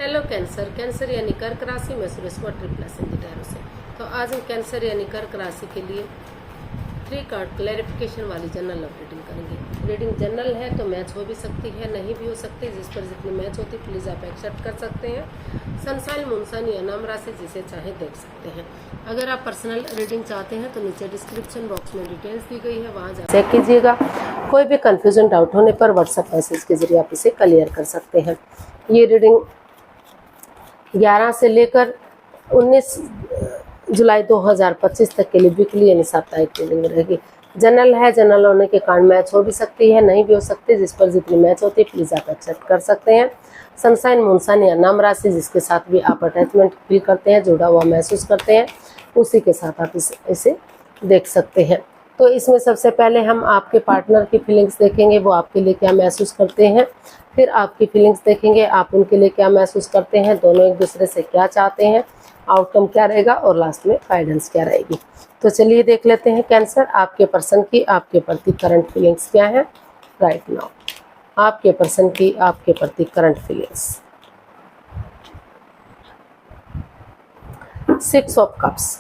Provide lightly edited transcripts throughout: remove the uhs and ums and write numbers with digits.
Hello cancer. Cancer यानी कर्क राशि में सुरेश्वर ट्रिप्लस इन टैरो से। तो आज हम कैंसर यानी कर्क राशि के लिए 3 कार्ड क्लैरिफिकेशन वाली जनरल लव रीडिंग करेंगे। रीडिंग जनरल है तो मैच हो भी सकती है, नहीं भी हो सकती। जिस पर जितनी मैच होती प्लीज़ आप एक्सेप्ट कर सकते हैं। सनसाइन मूनसाइन या नाम राशि जिसे चाहे देख सकते हैं। अगर आप पर्सनल रीडिंग चाहते हैं तो नीचे डिस्क्रिप्शन बॉक्स में डिटेल्स दी गई है, वहाँ जा चेक कीजिएगा। कोई भी कन्फ्यूजन डाउट होने पर व्हाट्सएप मैसेज के जरिए आप इसे क्लियर कर सकते हैं। ये रीडिंग 11 से लेकर 19 जुलाई 2025 तक के लिए वीकली यानी साप्ताहिक रीडिंग रहेगी। जनरल है, जनरल होने के कारण मैच हो भी सकती है, नहीं भी हो सकती। जिस पर जितनी मैच होती है प्लीज़ आप एक्सेप्ट कर सकते हैं। सनसाइन मूनसाइन या नाम राशि जिसके साथ भी आप अटैचमेंट फील करते हैं, जुड़ा हुआ महसूस करते हैं, उसी के साथ आप इसे देख सकते हैं। तो इसमें सबसे पहले हम आपके पार्टनर की फीलिंग्स देखेंगे, वो आपके लिए क्या महसूस करते हैं। फिर आपकी फीलिंग्स देखेंगे, आप उनके लिए क्या महसूस करते हैं, दोनों एक दूसरे से क्या चाहते हैं, आउटकम क्या रहेगा और लास्ट में गाइडेंस क्या रहेगी। तो चलिए देख लेते हैं कैंसर, आपके पर्सन की आपके प्रति करंट फीलिंग्स क्या है राइट नाउ। आपके पर्सन की आपके प्रति current feelings. 6 of cups.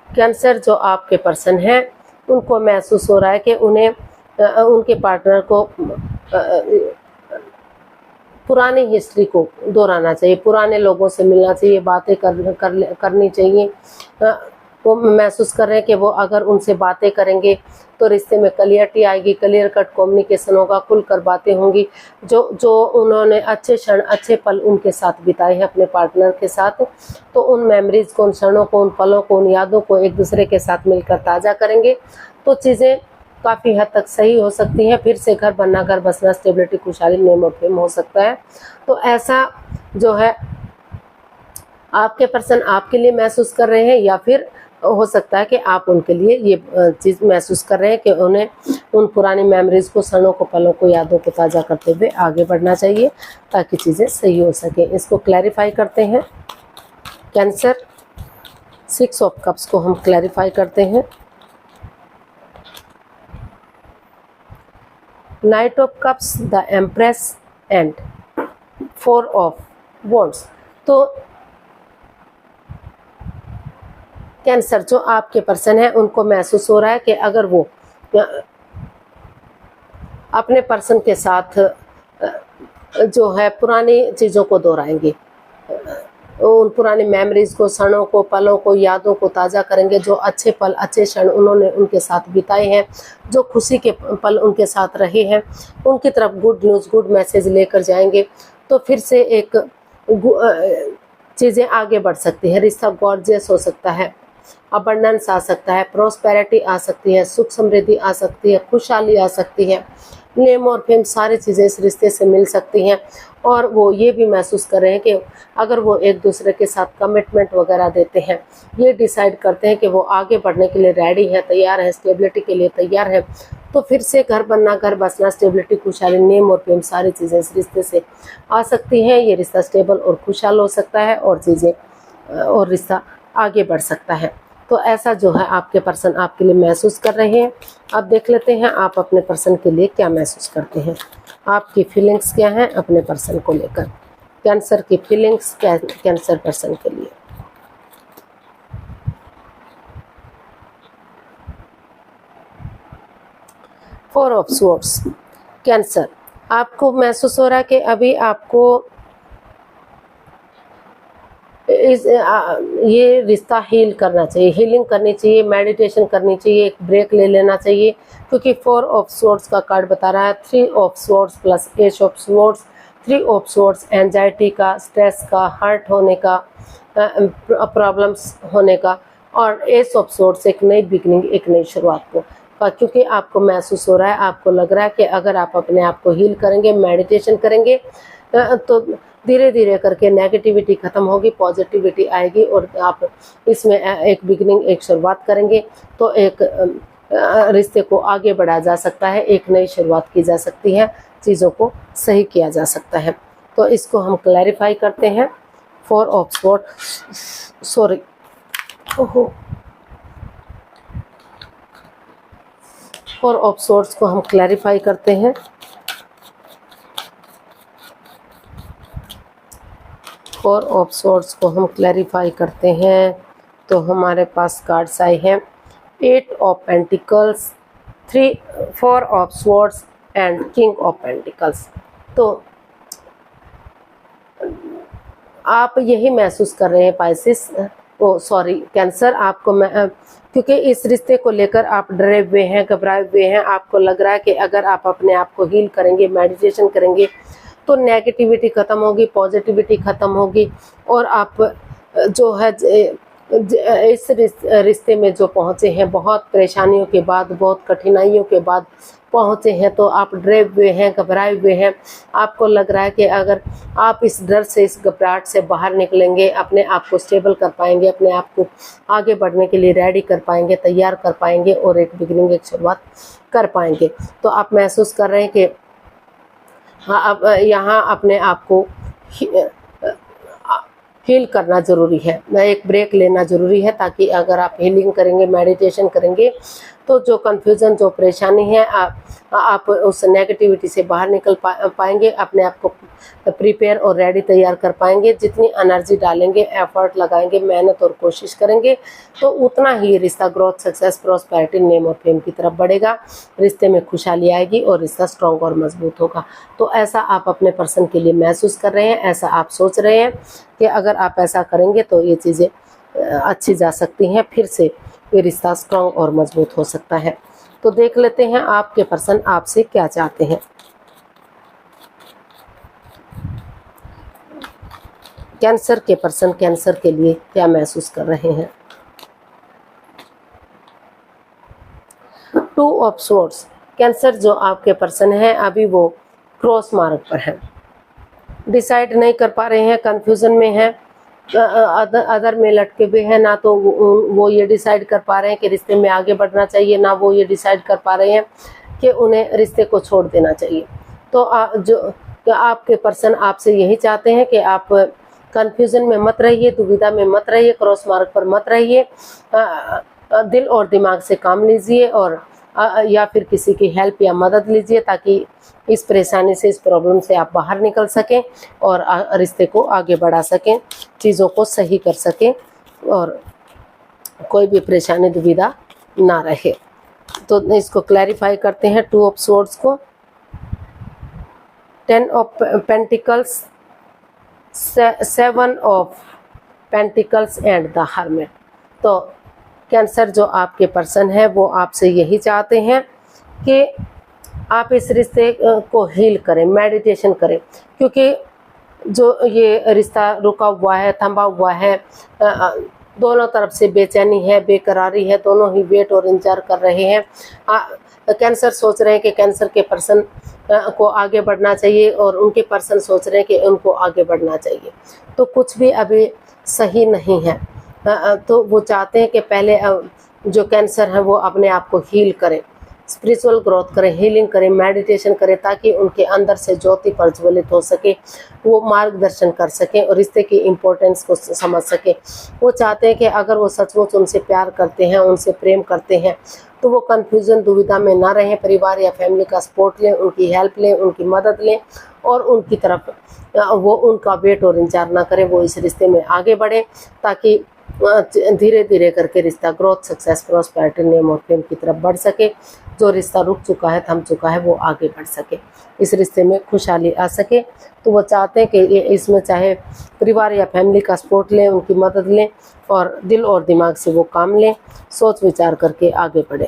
Cancer जो आपके पर्सन है उनको महसूस हो रहा है कि उन्हें उनके पार्टनर को पुरानी हिस्ट्री को दोहराना चाहिए, पुराने लोगों से मिलना चाहिए, बातें करनी चाहिए। वो महसूस कर रहे हैं कि वो अगर उनसे बातें करेंगे तो रिश्ते में क्लियरिटी आएगी, क्लियर कट कम्युनिकेशन होगा, खुलकर बातें होंगी। जो उन्होंने अच्छे क्षण अच्छे पल उनके साथ बिताए हैं अपने पार्टनर के साथ, तो उन मेमोरीज को, उन क्षणों को, उन पलों को, उन यादों को एक दूसरे के साथ मिलकर ताज़ा करेंगे तो चीज़ें काफ़ी हद तक सही हो सकती हैं। फिर से घर बनना, घर बसना, स्टेबिलिटी, खुशहाली, नेम और फेम हो सकता है। तो ऐसा जो है आपके पर्सन आपके लिए महसूस कर रहे हैं, या फिर हो सकता है कि आप उनके लिए ये चीज़ महसूस कर रहे हैं कि उन्हें उन पुरानी मेमोरीज को, क्षणों को, पलों को, यादों को ताज़ा करते हुए आगे बढ़ना चाहिए ताकि चीज़ें सही हो सके। इसको क्लैरिफाई करते हैं कैंसर। 6 ऑफ कप्स को हम क्लैरिफाई करते हैं। Night of cups, the empress and 4 of wands. तो कैंसर जो आपके पर्सन है उनको महसूस हो रहा है कि अगर वो अपने पर्सन के साथ जो है पुरानी चीज़ों को दोहराएंगे, उन पुरानी मेमोरीज को, क्षणों को, पलों को, यादों को ताज़ा करेंगे, जो अच्छे पल, अच्छे क्षण उन्होंने उनके साथ बिताए हैं, जो खुशी के पल उनके साथ रहे हैं, उनकी तरफ गुड न्यूज़, गुड मैसेज लेकर जाएंगे तो फिर से एक चीज़ें आगे बढ़ सकती है। रिश्ता गॉर्जियस हो सकता है, अबंडेंस आ सकता है, प्रोस्पेरिटी आ सकती है, सुख समृद्धि आ सकती है, खुशहाली आ सकती है, नेम और फेम, सारी चीज़ें इस रिश्ते से मिल सकती हैं। और वो ये भी महसूस कर रहे हैं कि अगर वो एक दूसरे के साथ कमिटमेंट वगैरह देते हैं, ये डिसाइड करते हैं कि वो आगे बढ़ने के लिए रेडी है, तैयार है, स्टेबिलिटी के लिए तैयार है, तो फिर से घर बनना, घर बसना, स्टेबिलिटी, खुशहाली, नेम और फेम, सारी चीज़ें इस रिश्ते से आ सकती हैं। ये रिश्ता स्टेबल और खुशहाल हो सकता है और चीज़ें और रिश्ता आगे बढ़ सकता है। तो ऐसा जो है आपके पर्सन आपके लिए महसूस कर रहे हैं। अब देख लेते हैं आप अपने पर्सन के लिए क्या महसूस करते हैं, आपकी फीलिंग्स क्या हैं अपने पर्सन को लेकर। कैंसर की फीलिंग्स क्या कैंसर पर्सन के लिए। Four of swords. कैंसर, आपको महसूस हो रहा है कि अभी आपको ये रिश्ता हील करना चाहिए, हीलिंग करनी चाहिए, मेडिटेशन करनी चाहिए, एक ब्रेक ले लेना चाहिए, क्योंकि 4 ऑफ स्वॉर्ड्स का कार्ड बता रहा है 3 of swords plus S of swords. 3 of swords anxiety का, स्ट्रेस का, हर्ट होने का, प्रॉब्लम्स होने का, और एस ऑफ स्वॉर्ड्स एक नई बिगनिंग, एक नई शुरुआत को, क्योंकि आपको महसूस हो रहा है, आपको लग रहा है कि अगर आप अपने आप को हील करेंगे, मेडिटेशन करेंगे तो धीरे धीरे करके नेगेटिविटी खत्म होगी, पॉजिटिविटी आएगी और आप इसमें एक बिगनिंग, एक शुरुआत करेंगे तो एक रिश्ते को आगे बढ़ाया जा सकता है, एक नई शुरुआत की जा सकती है, चीज़ों को सही किया जा सकता है। तो इसको हम क्लैरिफाई करते हैं। 4 ऑफ स्वॉर्ड्स, सॉरी, ओहो, 4 ऑफ स्वॉर्ड्स को हम क्लैरिफाई करते हैं। 4 ऑफ स्वॉर्ड्स को हम क्लैरिफाई करते हैं तो हमारे पास कार्ड्स आए हैं 8 of pentacles, 4 of swords and king of pentacles. तो आप यही महसूस कर रहे हैं पाइसेस, कैंसर, आपको क्योंकि इस रिश्ते को लेकर आप डरे हुए हैं, घबराए हुए हैं। आपको लग रहा है कि अगर आप अपने आप को हील करेंगे, मेडिटेशन करेंगे तो नेगेटिविटी ख़त्म होगी, पॉजिटिविटी ख़त्म होगी और आप जो है इस रिश्ते में जो पहुँचे हैं, बहुत परेशानियों के बाद, बहुत कठिनाइयों के बाद पहुँचे हैं, तो आप डरे हुए हैं, घबराए हुए हैं। आपको लग रहा है कि अगर आप इस डर से, इस घबराहट से बाहर निकलेंगे, अपने आप को स्टेबल कर पाएंगे, अपने आप को आगे बढ़ने के लिए रेडी कर पाएंगे, तैयार कर पाएंगे और एक बिगिनिंग, एक शुरुआत कर पाएंगे। तो आप महसूस कर रहे हैं कि अब यहाँ अपने आप को हील करना ज़रूरी है, एक ब्रेक लेना ज़रूरी है, ताकि अगर आप हीलिंग करेंगे, मेडिटेशन करेंगे तो जो कन्फ्यूज़न, जो परेशानी है, आप उस नेगेटिविटी से बाहर निकल पाएंगे, अपने आप को प्रिपेयर और रेडी, तैयार कर पाएंगे। जितनी एनर्जी डालेंगे, एफर्ट लगाएंगे, मेहनत और कोशिश करेंगे तो उतना ही रिश्ता ग्रोथ, सक्सेस, प्रॉस्पेरिटी, नेम और फेम की तरफ बढ़ेगा, रिश्ते में खुशहाली आएगी और रिश्ता स्ट्रॉन्ग और मजबूत होगा। तो ऐसा आप अपने पर्सन के लिए महसूस कर रहे हैं, ऐसा आप सोच रहे हैं कि अगर आप ऐसा करेंगे तो ये चीज़ें अच्छी जा सकती हैं, फिर से ये रिश्ता स्ट्रॉन्ग और मजबूत हो सकता है। तो देख लेते हैं आपके पर्सन आपसे क्या चाहते हैं। कैंसर के पर्सन कैंसर के लिए क्या महसूस कर रहे हैं। 2 ऑफ स्वॉर्ड्स, कैंसर जो आपके पर्सन है अभी वो क्रॉस मार्ग पर है, डिसाइड नहीं कर पा रहे हैं, कंफ्यूजन में है, अदर में लटके हुए हैं। ना तो वो ये डिसाइड कर पा रहे हैं कि रिश्ते में आगे बढ़ना चाहिए, ना वो ये डिसाइड कर पा रहे हैं कि उन्हें रिश्ते को छोड़ देना चाहिए। तो आपके पर्सन आपसे यही चाहते हैं कि आप कंफ्यूजन में मत रहिए, दुविधा में मत रहिए, क्रॉस मार्ग पर मत रहिए, दिल और दिमाग से काम लीजिए और या फिर किसी की हेल्प या मदद लीजिए, ताकि इस परेशानी से, इस प्रॉब्लम से आप बाहर निकल सकें और रिश्ते को आगे बढ़ा सकें, चीज़ों को सही कर सकें और कोई भी परेशानी, दुविधा ना रहे। तो इसको क्लैरिफाई करते हैं 2 ऑफ स्वॉर्ड्स को। 10 of pentacles, 7 of pentacles and the hermit. तो कैंसर जो आपके पर्सन है वो आपसे यही चाहते हैं कि आप इस रिश्ते को हील करें, मेडिटेशन करें, क्योंकि जो ये रिश्ता रुका हुआ है, थमा हुआ है, दोनों तरफ से बेचैनी है, बेकरारी है, दोनों ही वेट और इंतजार कर रहे हैं। कैंसर सोच रहे हैं कि कैंसर के पर्सन को आगे बढ़ना चाहिए और उनके पर्सन सोच रहे हैं कि उनको आगे बढ़ना चाहिए। तो कुछ भी अभी सही नहीं है। तो वो चाहते हैं कि पहले जो कैंसर है वो अपने आप को हील करें, स्पिरिचुअल ग्रोथ करें, हीलिंग करें, मेडिटेशन करें, ताकि उनके अंदर से ज्योति प्रज्वलित हो सके, वो मार्गदर्शन कर सकें और रिश्ते की इम्पोर्टेंस को समझ सकें। वो चाहते हैं कि अगर वो सचमुच उनसे प्यार करते हैं, उनसे प्रेम करते हैं, तो वो कन्फ्यूजन, दुविधा में ना रहें, परिवार या फैमिली का सपोर्ट लें, उनकी हेल्प लें, उनकी मदद लें और उनकी तरफ वो उनका वेट और इंतजार ना करें, वो इस रिश्ते में आगे बढ़ें, ताकि धीरे धीरे करके रिश्ता ग्रोथ, सक्सेस, प्रॉस्पेरिटी, नेम और फेम की तरफ बढ़ सके। जो रिश्ता रुक चुका है, थम चुका है, वो आगे बढ़ सके, इस रिश्ते में खुशहाली आ सके। तो वो चाहते हैं कि इसमें चाहे परिवार या फैमिली का सपोर्ट लें, उनकी मदद लें और दिल और दिमाग से वो काम लें, सोच विचार करके आगे बढ़ें।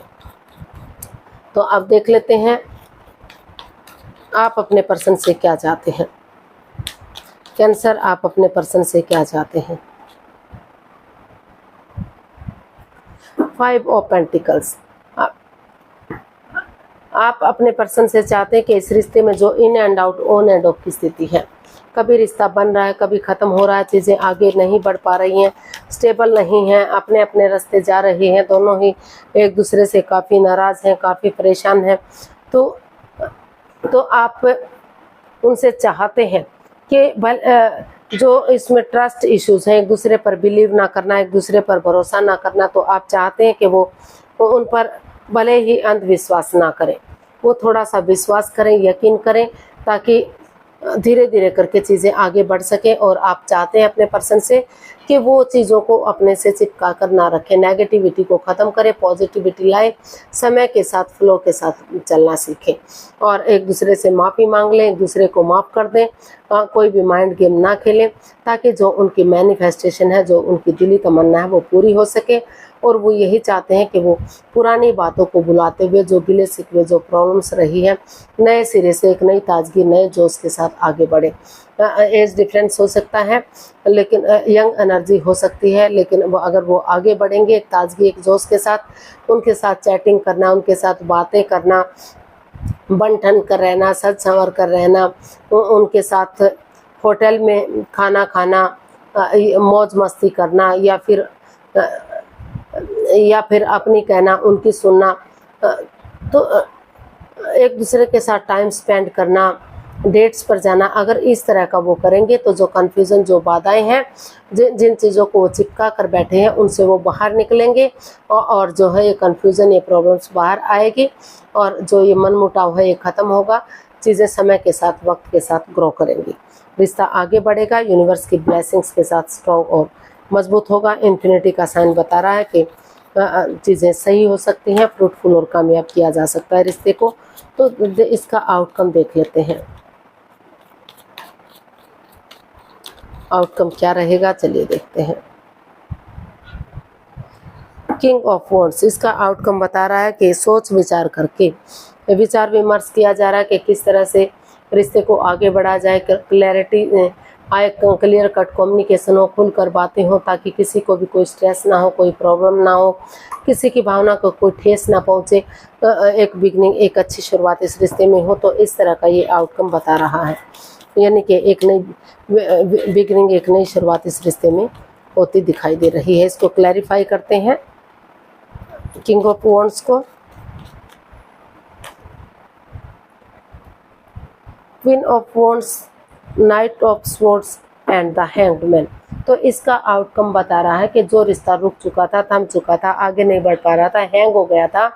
तो अब देख लेते हैं आप अपने पर्सन से क्या चाहते हैं। कैंसर, आप अपने पर्सन से क्या चाहते हैं। 5 ऑफ पेंटिकल्स, आप अपने पर्सन से चाहते हैं कि इस रिश्ते में जो in and out, on end of की स्थिति है, कभी रिश्ता बन रहा है, कभी ख़त्म हो रहा है, चीज़ें आगे नहीं बढ़ पा रही हैं, स्टेबल नहीं हैं, अपने अपने रास्ते जा रहे हैं, दोनों ही एक दूसरे से काफ़ी नाराज़ हैं, काफ़ी परेशान हैं। तो आप उनसे चाहते हैं कि जो इसमें ट्रस्ट इश्यूज़ हैं, एक दूसरे पर बिलीव ना करना, एक दूसरे पर भरोसा ना करना, तो आप चाहते हैं कि वो उन पर भले ही अंधविश्वास ना करें, वो थोड़ा सा विश्वास करें, यकीन करें, ताकि धीरे धीरे करके चीज़ें आगे बढ़ सके, और आप चाहते हैं अपने पर्सन से कि वो चीज़ों को अपने से चिपका कर ना रखें, नेगेटिविटी को ख़त्म करें, पॉजिटिविटी लाए, समय के साथ फ्लो के साथ चलना सीखें, और एक दूसरे से माफ़ी मांग लें, एक दूसरे को माफ़ कर दें, कोई भी माइंड गेम ना खेलें, ताकि जो उनकी मैनिफेस्टेशन है, जो उनकी दिली तमन्ना है, वो पूरी हो सके। और वो यही चाहते हैं कि वो पुरानी बातों को भुलाते हुए, जो गिले शिकवे, जो प्रॉब्लम्स रही है, नए सिरे से एक नई ताजगी, नए जोश के साथ आगे बढ़े। एज डिफरेंस हो सकता है, लेकिन यंग एनर्जी हो सकती है, लेकिन वो अगर वो आगे बढ़ेंगे एक ताजगी, एक जोश के साथ, उनके साथ चैटिंग करना, उनके साथ बातें करना, बन ठन कर रहना, सज संवर कर रहना, उनके साथ होटल में खाना खाना, मौज मस्ती करना, या फिर अपनी कहना, उनकी सुनना, तो एक दूसरे के साथ टाइम स्पेंड करना, डेट्स पर जाना, अगर इस तरह का वो करेंगे तो जो कन्फ्यूज़न, जो बाधाएं हैं, जिन चीज़ों को वो चिपका कर बैठे हैं, उनसे वो बाहर निकलेंगे, और जो है ये कन्फ्यूज़न, ये प्रॉब्लम्स बाहर आएगी, और जो ये मनमुटाव है ये ख़त्म होगा, चीज़ें समय के साथ, वक्त के साथ ग्रो करेंगी, रिश्ता आगे बढ़ेगा, यूनिवर्स की ब्लेसिंग्स के साथ स्ट्रॉन्ग और मजबूत होगा। इन्फिनिटी का साइन बता रहा है कि चीज़ें सही हो सकती हैं, फ्रूटफुल और कामयाब किया जा सकता है रिश्ते को। तो इसका आउटकम देख लेते हैं, आउटकम क्या रहेगा, चलिए देखते हैं। किंग ऑफ वॉन्ड्स, इसका आउटकम बता रहा है कि सोच विचार करके विचार विमर्श किया जा रहा है कि किस तरह से रिश्ते को आगे बढ़ा जाए, क्लैरिटी आए, क्लियर कट कम्युनिकेशन हो, खुलकर बातें हो, ताकि किसी को भी कोई स्ट्रेस ना हो, कोई प्रॉब्लम ना हो, किसी की भावना को कोई ठेस ना पहुँचे, एक बिगनिंग, एक अच्छी शुरुआत इस रिश्ते में हो। तो इस तरह का ये आउटकम बता रहा है, यानी कि एक नई बिगनिंग, एक नई शुरुआत इस रिश्ते में होती दिखाई दे रही है। इसको क्लैरिफाई करते हैं, किंग ऑफ वॉन्ड्स को। Queen of wands, night of swords and the hanged man. तो इसका आउटकम बता रहा है कि जो रिश्ता रुक चुका था, थम चुका था, आगे नहीं बढ़ पा रहा था, हैंग हो गया था,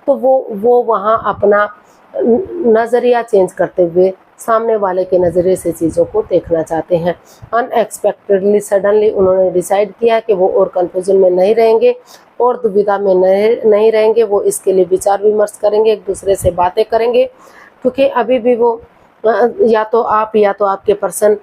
तो वो वहाँ अपना नज़रिया चेंज करते हुए सामने वाले के नज़रिए से चीज़ों को देखना चाहते हैं। अनएक्सपेक्टेडली, सडनली उन्होंने डिसाइड किया कि वो और कन्फ्यूजन में नहीं रहेंगे, और दुविधा में नहीं रहेंगे। वो इसके लिए विचार विमर्श करेंगे, एक दूसरे से बातें करेंगे, क्योंकि अभी भी वो या तो आप या तो आपके पर्सन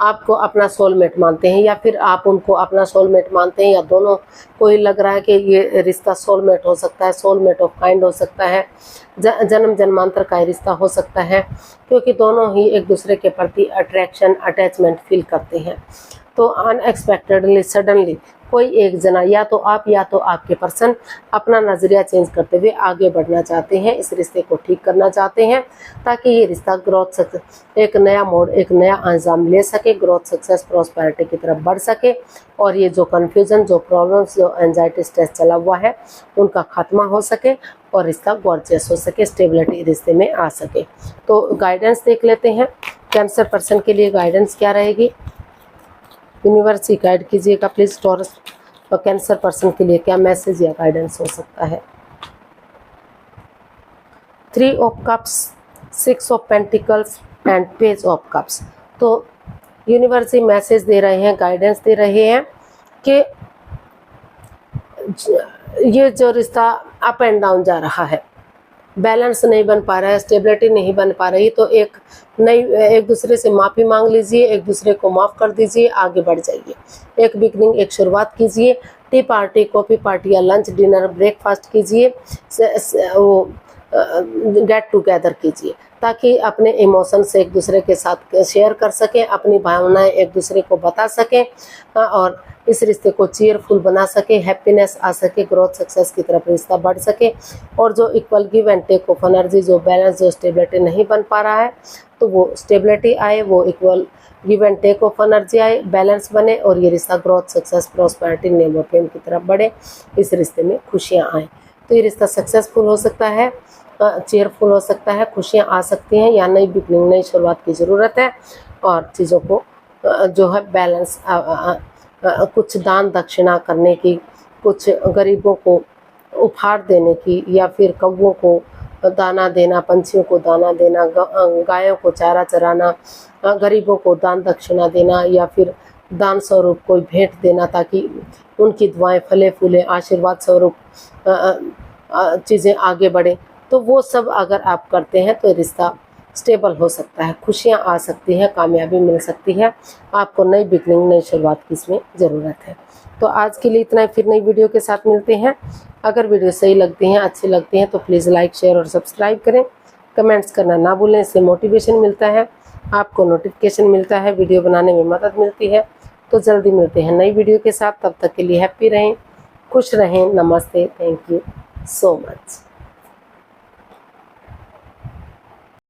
आपको अपना सोलमेट मानते हैं, या फिर आप उनको अपना सोलमेट मानते हैं, या दोनों को ही लग रहा है कि ये रिश्ता सोलमेट हो सकता है, सोलमेट ऑफ काइंड हो सकता है, जन्म जन्मांतर का रिश्ता हो सकता है, क्योंकि दोनों ही एक दूसरे के प्रति अट्रैक्शन, अटैचमेंट फील करते हैं। तो अनएक्सपेक्टेडली, सडनली कोई एक जना, या तो आप या तो आपके पर्सन अपना नज़रिया चेंज करते हुए आगे बढ़ना चाहते हैं, इस रिश्ते को ठीक करना चाहते हैं, ताकि ये रिश्ता ग्रोथ सक्सेस, एक नया मोड़, एक नया अंजाम ले सके, ग्रोथ सक्सेस प्रॉस्पेरिटी की तरफ बढ़ सके, और ये जो कन्फ्यूज़न, जो प्रॉब्लम्स, जो एंजाइटी, स्ट्रेस चला हुआ है, उनका खात्मा हो सके, और रिश्ता गॉर्जियस हो सके, स्टेबिलिटी रिश्ते में आ सके। तो गाइडेंस देख लेते हैं, कैंसर पर्सन के लिए गाइडेंस क्या रहेगी। यूनिवर्स ही गाइड कीजिएगा प्लीज़। टॉरस और कैंसर पर्सन के लिए क्या मैसेज या गाइडेंस हो सकता है। 3 of cups, 6 of pentacles and page of cups. तो यूनिवर्स ही मैसेज दे रहे हैं, गाइडेंस दे रहे हैं कि ये जो रिश्ता अप एंड डाउन जा रहा है, बैलेंस नहीं बन पा रहा है, स्टेबिलिटी नहीं बन पा रही, तो एक दूसरे से माफ़ी मांग लीजिए, एक दूसरे को माफ़ कर दीजिए, आगे बढ़ जाइए, एक बिगनिंग, एक शुरुआत कीजिए, टी पार्टी, कॉफ़ी पार्टी या लंच, डिनर, ब्रेकफास्ट कीजिए, वो गेट टुगेदर कीजिए, ताकि अपने इमोशन से एक दूसरे के साथ शेयर कर सकें, अपनी भावनाएं एक दूसरे को बता सकें, और इस रिश्ते को चीयरफुल बना सके, हैप्पीनेस आ सके, ग्रोथ सक्सेस की तरफ रिश्ता बढ़ सके, और जो equal give and take of energy, जो बैलेंस, जो स्टेबिलिटी नहीं बन पा रहा है, तो वो स्टेबिलिटी आए, वो equal give and take of energy आए, बैलेंस बने, और ये रिश्ता growth success prosperity name of fame की तरफ बढ़े, इस रिश्ते में खुशियाँ आएँ। तो ये रिश्ता सक्सेसफुल हो सकता है, चेयरफुल हो सकता है, खुशियाँ आ सकती हैं, या नई बिगनिंग, नई शुरुआत की ज़रूरत है, और चीज़ों को जो है बैलेंस, कुछ दान दक्षिणा करने की, कुछ गरीबों को उपहार देने की, या फिर कौवों को दाना देना, पंछियों को दाना देना, गायों को चारा चराना, गरीबों को दान दक्षिणा देना, या फिर दान स्वरूप कोई भेंट देना ताकि उनकी दुआएं फले फूले, आशीर्वाद स्वरूप चीज़ें आगे बढ़े, तो वो सब अगर आप करते हैं तो रिश्ता स्टेबल हो सकता है, खुशियाँ आ सकती हैं, कामयाबी मिल सकती है। आपको नई बिगनिंग, नई शुरुआत की इसमें ज़रूरत है। तो आज के लिए इतना ही, फिर नई वीडियो के साथ मिलते हैं। अगर वीडियो सही लगती हैं, अच्छी लगती हैं तो प्लीज़ लाइक, शेयर और सब्सक्राइब करें। कमेंट्स करना ना भूलें, इससे मोटिवेशन मिलता है, आपको नोटिफिकेशन मिलता है, वीडियो बनाने में मदद मिलती है। तो जल्दी मिलते हैं नई वीडियो के साथ, तब तक के लिए हैप्पी रहें, खुश रहें। नमस्ते, थैंक यू सो मच।